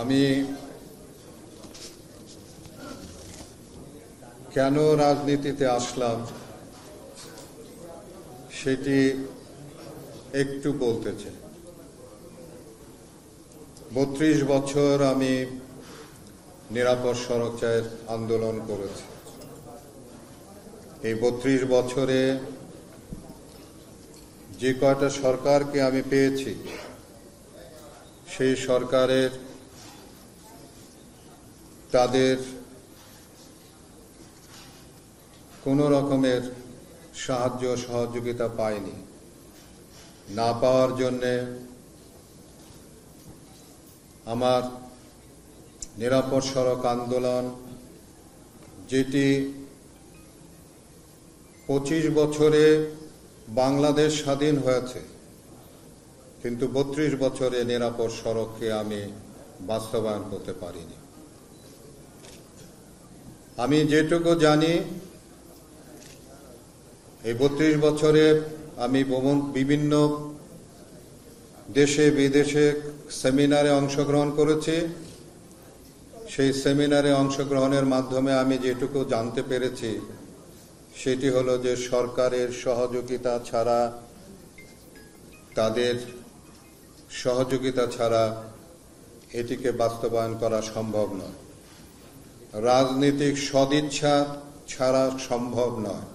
আমি কেন রাজনীতিতে আসলাম সেটি একটু বলতে চাই। ৩২ বছর আমি নিরাপদ সড়ক চায়ের আন্দোলন করেছি। এই ৩২ বছরে যে কয়টা সরকারকে আমি পেয়েছি, সেই সরকারের তাদের কোনো রকমের সাহায্য সহযোগিতা পায়নি। না পাওয়ার জন্যে আমার নিরাপদ সড়ক আন্দোলন, যেটি ২৫ বছরে বাংলাদেশ স্বাধীন হয়েছে, কিন্তু ৩২ বছরে নিরাপদ সড়ককে আমি বাস্তবায়ন করতে পারিনি। আমি যেটুকু জানি, এই ৩২ বছরে আমি বিভিন্ন দেশে বিদেশে সেমিনারে অংশগ্রহণ করেছি। সেই সেমিনারে অংশগ্রহণের মাধ্যমে আমি যেটুকু জানতে পেরেছি সেটি হলো যে সরকারের সহযোগিতা ছাড়া, তাদের সহযোগিতা ছাড়া এটিকে বাস্তবায়ন করা সম্ভব নয়। রাজনৈতিক সদিচ্ছা ছাড়া সম্ভব নয়।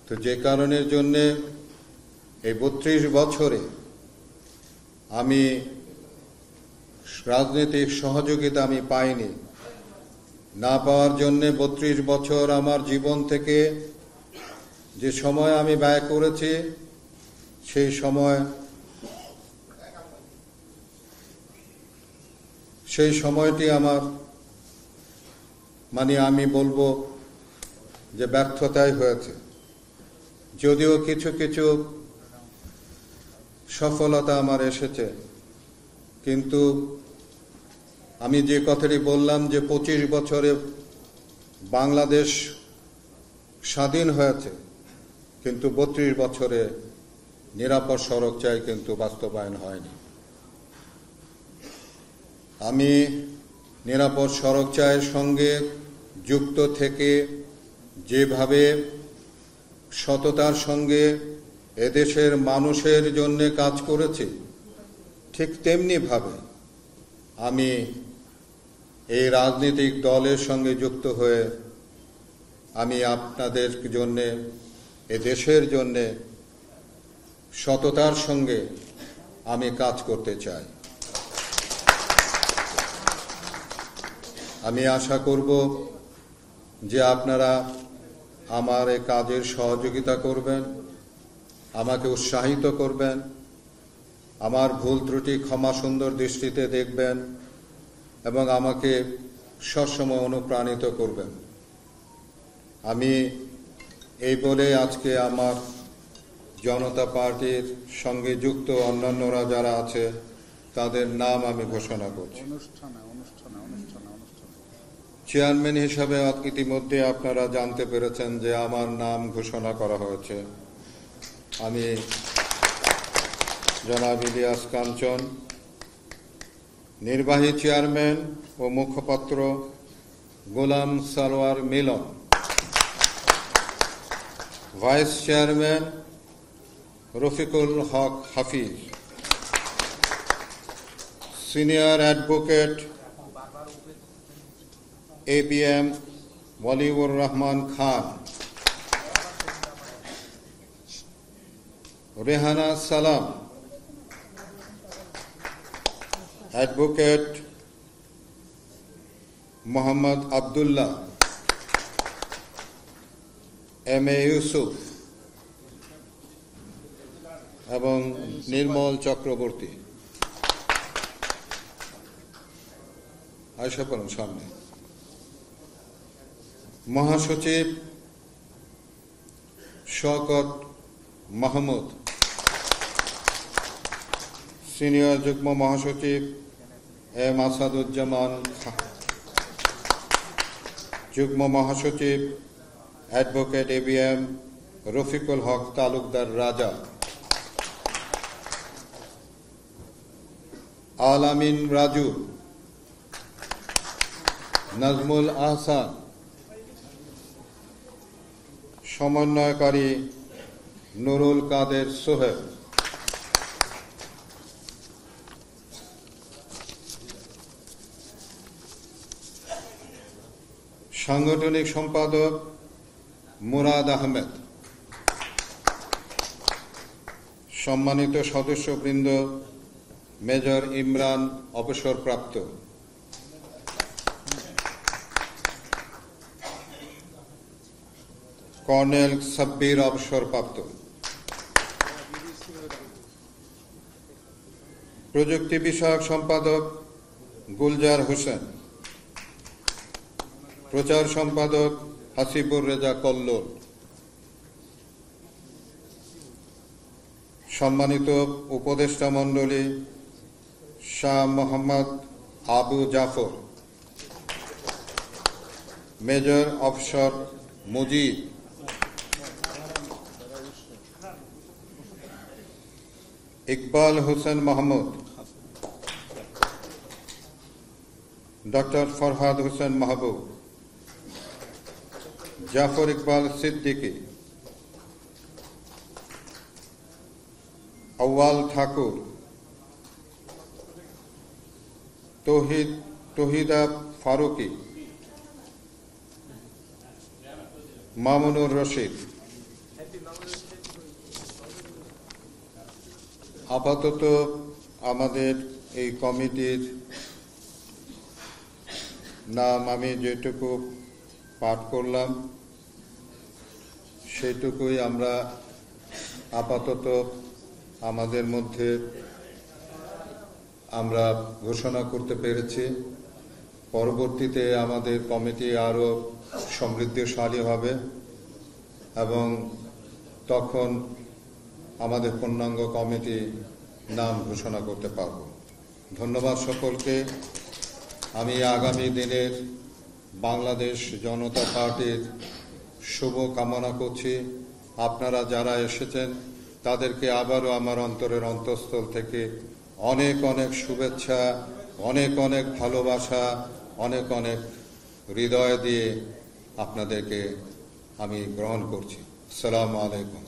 তো যে কারণের জন্যে এই ৩২ বছরে আমি রাজনৈতিক সহযোগিতা আমি পাইনি। না পাওয়ার জন্যে ৩২ বছর আমার জীবন থেকে যে সময় আমি ব্যয় করেছি, সেই সময়টি আমার আমি বলবো যে ব্যর্থতাই হয়েছে। যদিও কিছু কিছু সফলতা আমার এসেছে, কিন্তু আমি যে কথাটি বললাম যে ২৫ বছরে বাংলাদেশ স্বাধীন হয়েছে, কিন্তু ৩২ বছরে নিরাপদ সড়ক চাই কিন্তু বাস্তবায়ন হয়নি। আমি নিরাপদ সড়ক চায়ের সঙ্গে যুক্ত থেকে যেভাবে সততার সঙ্গে এদেশের মানুষের জন্য কাজ করেছি, ঠিক তেমনি ভাবে আমি এই রাজনৈতিক দলের সঙ্গে যুক্ত হয়ে আমি আপনাদের জন্য, এ দেশের জন্য সততার সঙ্গে আমি কাজ করতে চাই। আমি আশা করব যে আপনারা আমার এই কাজের সহযোগিতা করবেন, আমাকে উৎসাহিত করবেন, আমার ভুল ত্রুটি ক্ষমা সুন্দর দৃষ্টিতে দেখবেন এবং আমাকে সবসময় অনুপ্রাণিত করবেন। আমি এই বলে আজকে আমার জনতা পার্টির সঙ্গে যুক্ত অন্যান্যরা যারা আছে তাদের নাম আমি ঘোষণা করছি। চেয়ারম্যান হিসাবে ইতিমধ্যে আপনারা জানতে পেরেছেন যে আমার নাম ঘোষণা করা হয়েছে। আমি জনাব ইলিয়াস কাঞ্চন। নির্বাহী চেয়ারম্যান ও মুখপাত্র Golam Sarwar Milon. Vice chairman Rafiqul Haque Hafiz. Senior advocate ABM Waliur Rahman Khan. Rehana Salam. Advocate Mohammad Abdullah. MA Yusuf এবং নির্মল চক্রবর্তী। আয়শা করুন সামনে। মহাসচিব শওকত মাহমুদ। সিনিয়র যুগ্ম মহাসচিব M আসাদুজ্জামান। যুগ্ম মহাসচিব অ্যাডভোকেট ABM রফিকুল হক তালুকদার রাজা। আলামিন রাজু, নাজমুল আহসান, সমন্বয়কারী নুরুল কাদের সোহেল, সাংগঠনিক সম্পাদক মুরাদ আহমেদ, সম্মানিত সদস্যবৃন্দ, মেজর ইমরান অবসরপ্রাপ্ত, কর্নেল সাব্বির অবসরপ্রাপ্ত, প্রযুক্তি বিষয়ক সম্পাদক গুলজার হোসেন, প্রচার সম্পাদক হাসিবুর রেজা কল্লোল, সম্মানিত উপদেষ্টা মণ্ডলী Shah Mohammad Abu Jafar, major officer Mujib, Iqbal Hossain Mahmud, doctor Farhad Hossain Mahbub, Jafar Iqbal Siddiqui, Awal Thakur, Tahida Faruqui, Mamunur Rashid. আপাতত আমাদের এই কমিটির নাম আমি যেটুকু পাঠ করলাম সেটুকুই আমরা আপাতত আমাদের মধ্যে আমরা ঘোষণা করতে পেরেছি। পরবর্তীতে আমাদের কমিটি আরও সমৃদ্ধশালী হবে এবং তখন আমাদের পূর্ণাঙ্গ কমিটি নাম ঘোষণা করতে পারব। ধন্যবাদ সকলকে। আমি আগামী দিনের বাংলাদেশ জনতা পার্টির শুভ কামনা করছি। আপনারা যারা এসেছেন তাদেরকে আবারও আমার অন্তরের অন্তঃস্থল থেকে অনেক অনেক শুভেচ্ছা, অনেক অনেক ভালোবাসা, অনেক অনেক হৃদয় দিয়ে আপনাদেরকে আমি গ্রহণ করছি। আসসালামু আলাইকুম।